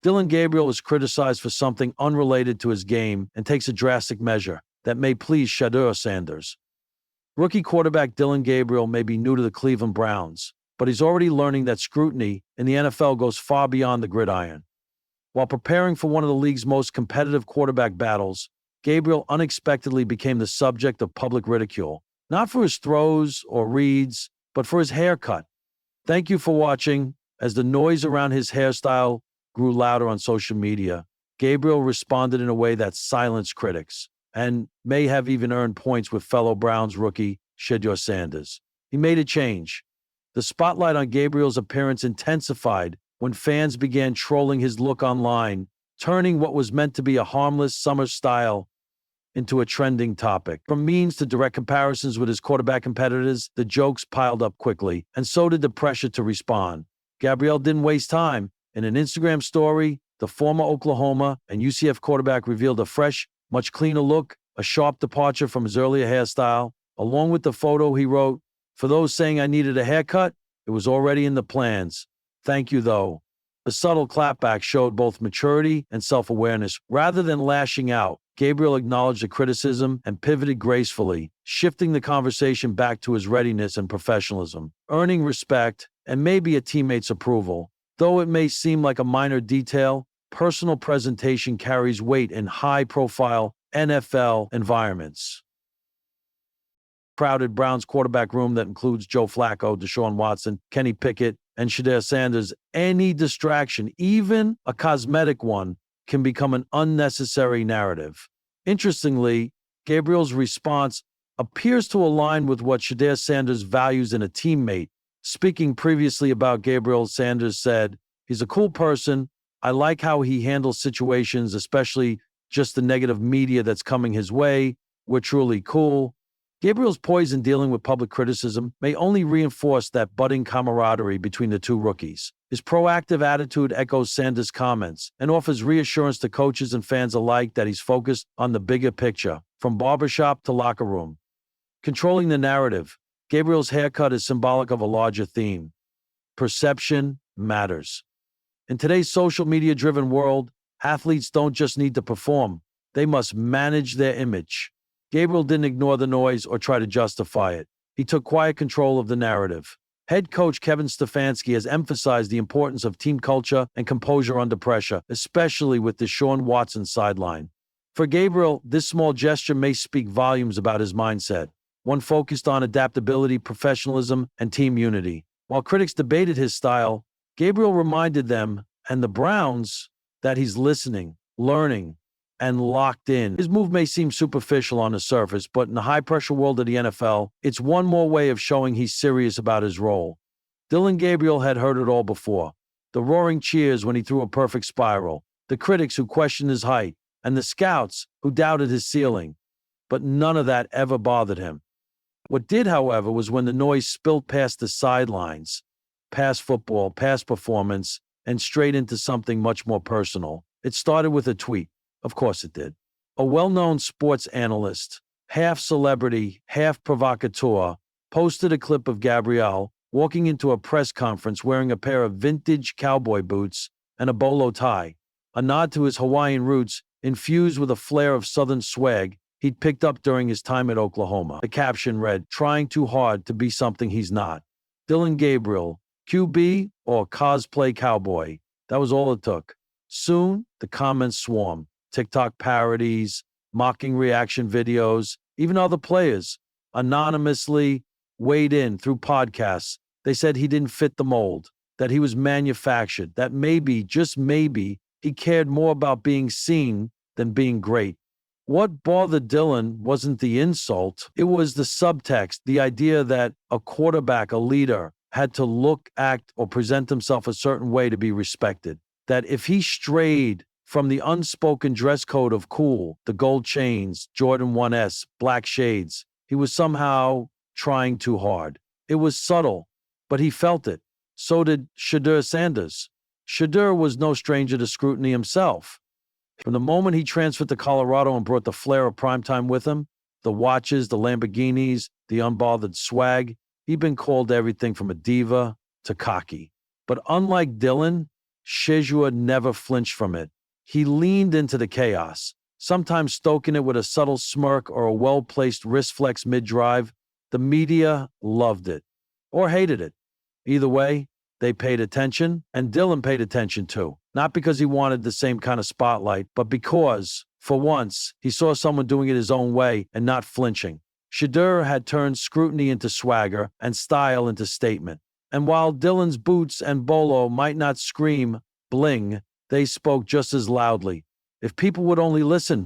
Dillon Gabriel is criticized for something unrelated to his game and takes a drastic measure that may please Shedeur Sanders. Rookie quarterback Dillon Gabriel may be new to the Cleveland Browns, but he's already learning that scrutiny in the NFL goes far beyond the gridiron. While preparing for one of the league's most competitive quarterback battles, Gabriel unexpectedly became the subject of public ridicule, not for his throws or reads, but for his haircut. Thank you for watching. As the noise around his hairstyle grew louder on social media, Gabriel responded in a way that silenced critics and may have even earned points with fellow Browns rookie Shedeur Sanders. He made a change. The spotlight on Gabriel's appearance intensified when fans began trolling his look online, turning what was meant to be a harmless summer style into a trending topic. From memes to direct comparisons with his quarterback competitors, the jokes piled up quickly, and so did the pressure to respond. Gabriel didn't waste time. In an Instagram story, the former Oklahoma and UCF quarterback revealed a fresh, much cleaner look, a sharp departure from his earlier hairstyle. Along with the photo, he wrote, "For those saying I needed a haircut, it was already in the plans. Thank you, though." The subtle clapback showed both maturity and self-awareness. Rather than lashing out, Gabriel acknowledged the criticism and pivoted gracefully, shifting the conversation back to his readiness and professionalism, earning respect and maybe a teammate's approval. Though it may seem like a minor detail, personal presentation carries weight in high-profile NFL environments. Crowded Browns quarterback room that includes Joe Flacco, Deshaun Watson, Kenny Pickett, and Shedeur Sanders, any distraction, even a cosmetic one, can become an unnecessary narrative. Interestingly, Gabriel's response appears to align with what Shedeur Sanders values in a teammate. Speaking previously about Gabriel, Sanders said, "He's a cool person. I like how he handles situations, especially just the negative media that's coming his way. We're truly cool." Gabriel's poise in dealing with public criticism may only reinforce that budding camaraderie between the two rookies. His proactive attitude echoes Sanders' comments and offers reassurance to coaches and fans alike that he's focused on the bigger picture, from barbershop to locker room. Controlling the narrative, Gabriel's haircut is symbolic of a larger theme. Perception matters. In today's social media-driven world, athletes don't just need to perform, they must manage their image. Gabriel didn't ignore the noise or try to justify it. He took quiet control of the narrative. Head coach Kevin Stefanski has emphasized the importance of team culture and composure under pressure, especially with Deshaun Watson's sideline. For Gabriel, this small gesture may speak volumes about his mindset, one focused on adaptability, professionalism, and team unity. While critics debated his style, Gabriel reminded them and the Browns that he's listening, learning, and locked in. His move may seem superficial on the surface, but in the high-pressure world of the NFL, it's one more way of showing he's serious about his role. Dillon Gabriel had heard it all before. The roaring cheers when he threw a perfect spiral, the critics who questioned his height, and the scouts who doubted his ceiling. But none of that ever bothered him. What did, however, was when the noise spilled past the sidelines, past football, past performance, and straight into something much more personal. It started with a tweet. Of course it did. A well-known sports analyst, half celebrity, half provocateur, posted a clip of Gabriel walking into a press conference wearing a pair of vintage cowboy boots and a bolo tie, a nod to his Hawaiian roots infused with a flair of Southern swag he'd picked up during his time at Oklahoma. The caption read, "Trying too hard to be something he's not. Dillon Gabriel, QB or cosplay cowboy." That was all it took. Soon, the comments swarmed. TikTok parodies, mocking reaction videos, even other players anonymously weighed in through podcasts. They said he didn't fit the mold, that he was manufactured, that maybe, just maybe, he cared more about being seen than being great. What bothered Dillon wasn't the insult, it was the subtext, the idea that a quarterback, a leader, had to look, act, or present himself a certain way to be respected. That if he strayed from the unspoken dress code of cool, the gold chains, Jordan 1S, black shades, he was somehow trying too hard. It was subtle, but he felt it. So did Shedeur Sanders. Shedeur was no stranger to scrutiny himself. From the moment he transferred to Colorado and brought the flair of primetime with him, the watches, the Lamborghinis, the unbothered swag, he'd been called everything from a diva to cocky. But unlike Dillon, Shedeur never flinched from it. He leaned into the chaos, sometimes stoking it with a subtle smirk or a well-placed wrist flex mid-drive. The media loved it, or hated it. Either way, they paid attention, and Dillon paid attention too. Not because he wanted the same kind of spotlight, but because, for once, he saw someone doing it his own way and not flinching. Shedeur had turned scrutiny into swagger and style into statement. And while Dillon's boots and bolo might not scream bling, they spoke just as loudly. If people would only listen,